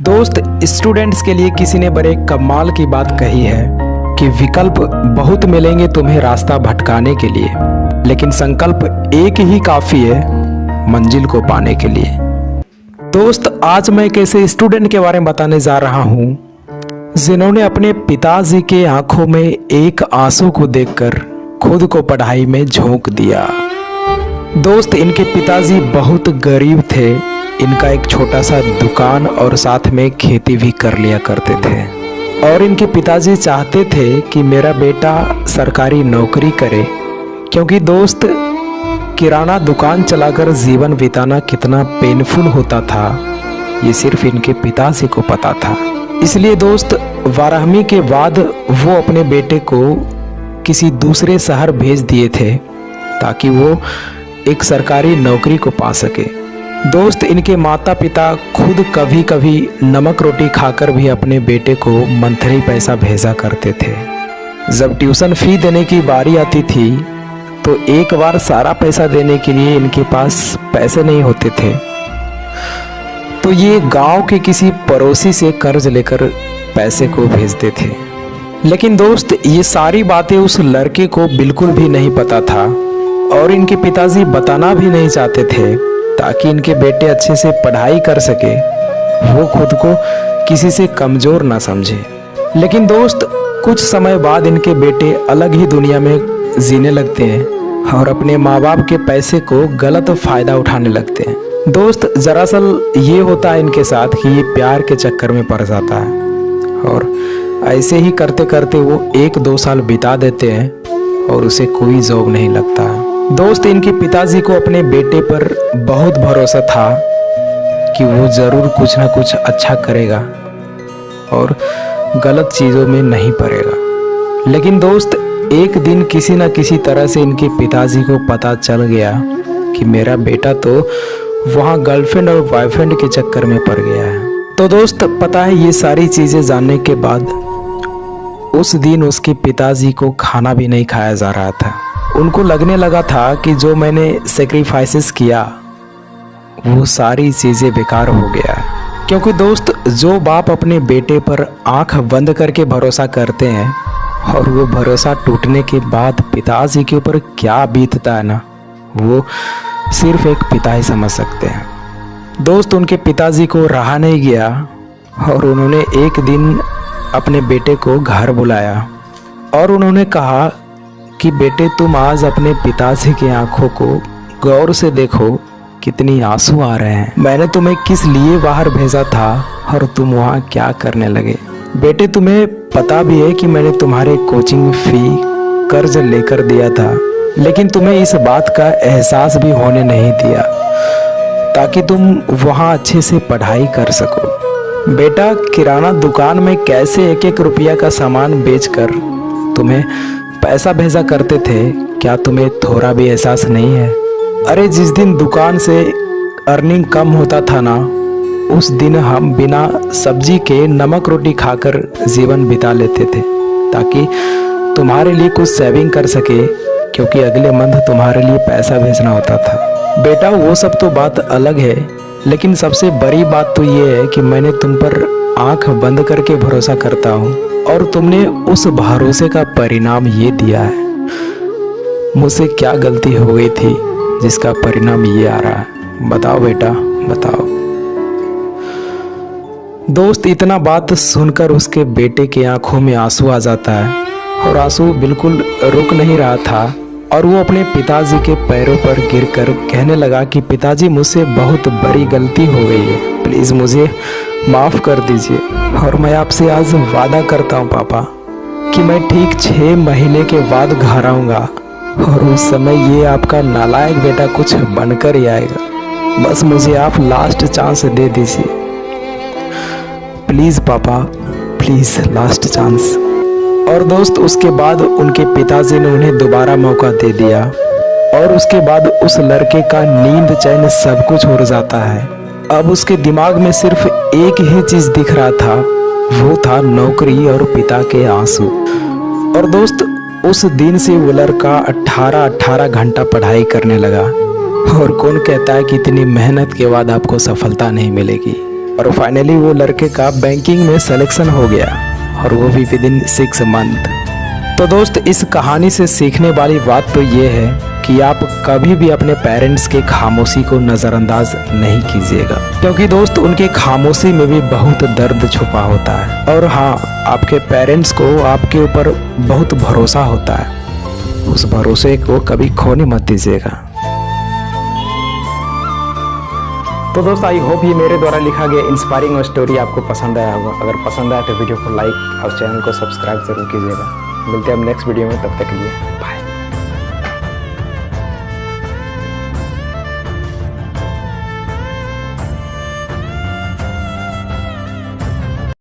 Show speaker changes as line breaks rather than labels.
दोस्त, स्टूडेंट्स के लिए किसी ने बड़े कमाल की बात कही है कि विकल्प बहुत मिलेंगे तुम्हें रास्ता भटकाने के लिए, लेकिन संकल्प एक ही काफी है मंजिल को पाने के लिए। दोस्त, आज मैं एक ऐसे स्टूडेंट के बारे में बताने जा रहा हूँ जिन्होंने अपने पिताजी के आंखों में एक आंसू को देखकर खुद को पढ़ाई में झोंक दिया। दोस्त, इनके पिताजी बहुत गरीब थे। इनका एक छोटा सा दुकान और साथ में खेती भी कर लिया करते थे और इनके पिताजी चाहते थे कि मेरा बेटा सरकारी नौकरी करे, क्योंकि दोस्त किराना दुकान चलाकर जीवन बिताना कितना पेनफुल होता था ये सिर्फ इनके पिताजी को पता था। इसलिए दोस्त, 12वीं के बाद वो अपने बेटे को किसी दूसरे शहर भेज दिए थे ताकि वो एक सरकारी नौकरी को पा सके। दोस्त, इनके माता पिता खुद कभी कभी नमक रोटी खाकर भी अपने बेटे को मंथली पैसा भेजा करते थे। जब ट्यूशन फी देने की बारी आती थी तो एक बार सारा पैसा देने के लिए इनके पास पैसे नहीं होते थे, तो ये गांव के किसी पड़ोसी से कर्ज लेकर पैसे को भेजते थे। लेकिन दोस्त, ये सारी बातें उस लड़के को बिल्कुल भी नहीं पता था और इनके पिताजी बताना भी नहीं चाहते थे ताकि इनके बेटे अच्छे से पढ़ाई कर सके, वो खुद को किसी से कमज़ोर ना समझे। लेकिन दोस्त, कुछ समय बाद इनके बेटे अलग ही दुनिया में जीने लगते हैं और अपने माँ बाप के पैसे को गलत फ़ायदा उठाने लगते हैं। दोस्त, दरअसल ये होता है इनके साथ कि ये प्यार के चक्कर में पड़ जाता है और ऐसे ही करते करते वो 1-2 साल बिता देते हैं और उसे कोई जॉब नहीं लगता है। दोस्त, इनके पिताजी को अपने बेटे पर बहुत भरोसा था कि वो ज़रूर कुछ ना कुछ अच्छा करेगा और गलत चीज़ों में नहीं पड़ेगा। लेकिन दोस्त, एक दिन किसी न किसी तरह से इनके पिताजी को पता चल गया कि मेरा बेटा तो वहाँ गर्लफ्रेंड और बॉयफ्रेंड के चक्कर में पड़ गया है। तो दोस्त, पता है, ये सारी चीज़ें जानने के बाद उस दिन उसके पिताजी को खाना भी नहीं खाया जा रहा था। उनको लगने लगा था कि जो मैंने सेक्रीफाइसेस किया वो सारी चीज़ें बेकार हो गया है। क्योंकि दोस्त, जो बाप अपने बेटे पर आंख बंद करके भरोसा करते हैं और वो भरोसा टूटने के बाद पिताजी के ऊपर क्या बीतता है ना, वो सिर्फ एक पिता ही समझ सकते हैं। दोस्त, उनके पिताजी को रहा नहीं गया और उन्होंने एक दिन अपने बेटे को घर बुलाया और उन्होंने कहा कि बेटे, तुम आज अपने पिताजी की आंखों को गौर से देखो, कितनी आंसू आ रहे हैं। मैंने तुम्हें किस लिए बाहर भेजा था और तुम वहाँ क्या करने लगे। बेटे, तुम्हें पता भी है कि मैंने तुम्हारे कोचिंग फी कर्ज लेकर दिया था, लेकिन तुम्हें इस बात का एहसास भी होने नहीं दिया ताकि तुम वहाँ अच्छे से पढ़ाई कर सको। बेटा, किराना दुकान में कैसे 1-1 रुपया का सामान बेचकर तुम्हें पैसा भेजा करते थे, क्या तुम्हें थोड़ा भी एहसास नहीं है? अरे, जिस दिन दुकान से अर्निंग कम होता था ना, उस दिन हम बिना सब्जी के नमक रोटी खाकर जीवन बिता लेते थे ताकि तुम्हारे लिए कुछ सेविंग कर सके, क्योंकि अगले मंथ तुम्हारे लिए पैसा भेजना होता था। बेटा, वो सब तो बात अलग है, लेकिन सबसे बड़ी बात तो ये है कि मैंने तुम पर आंख बंद करके भरोसा करता हूँ और तुमने उस भरोसे का परिणाम ये दिया है। मुझसे क्या गलती हो गई थी जिसका परिणाम ये आ रहा है? बताओ बेटा, बताओ। दोस्त, इतना बात सुनकर उसके बेटे के आंखों में आंसू आ जाता है और आंसू बिल्कुल रुक नहीं रहा था और वो अपने पिताजी के पैरों पर गिरकर कहने लगा कि पिताजी, मुझसे बहुत बड़ी गलती हो गई है, प्लीज़ मुझे माफ़ कर दीजिए और मैं आपसे आज वादा करता हूँ पापा कि मैं ठीक 6 महीने के बाद घर आऊँगा और उस समय ये आपका नालायक बेटा कुछ बनकर ही आएगा। बस मुझे आप लास्ट चांस दे दीजिए, प्लीज़ पापा, प्लीज़ लास्ट चांस। और दोस्त, उसके बाद उनके पिताजी ने उन्हें दोबारा मौका दे दिया और उसके बाद उस लड़के का नींद चैन सब कुछ उड़ जाता है। अब उसके दिमाग में सिर्फ एक ही चीज़ दिख रहा था, वो था नौकरी और पिता के आंसू। और दोस्त, उस दिन से वो लड़का 18 घंटा पढ़ाई करने लगा। और कौन कहता है कि इतनी मेहनत के बाद आपको सफलता नहीं मिलेगी। और फाइनली वो लड़के का बैंकिंग में सिलेक्शन हो गया, और वो भी विद इन 6 मंथ। तो दोस्त, इस कहानी से सीखने वाली बात तो ये है कि आप कभी भी अपने पेरेंट्स के खामोशी को नज़रअंदाज नहीं कीजिएगा, क्योंकि दोस्त उनके खामोशी में भी बहुत दर्द छुपा होता है। और हाँ, आपके पेरेंट्स को आपके ऊपर बहुत भरोसा होता है, उस भरोसे को कभी खोने मत दीजिएगा। तो दोस्त, आई होप ये मेरे द्वारा लिखा गया इंस्पायरिंग स्टोरी आपको पसंद आया होगा। अगर पसंद आया तो वीडियो को लाइक और चैनल को सब्सक्राइब जरूर कीजिएगा। मिलते हैं अब नेक्स्ट वीडियो में, तब तक के लिए बाय।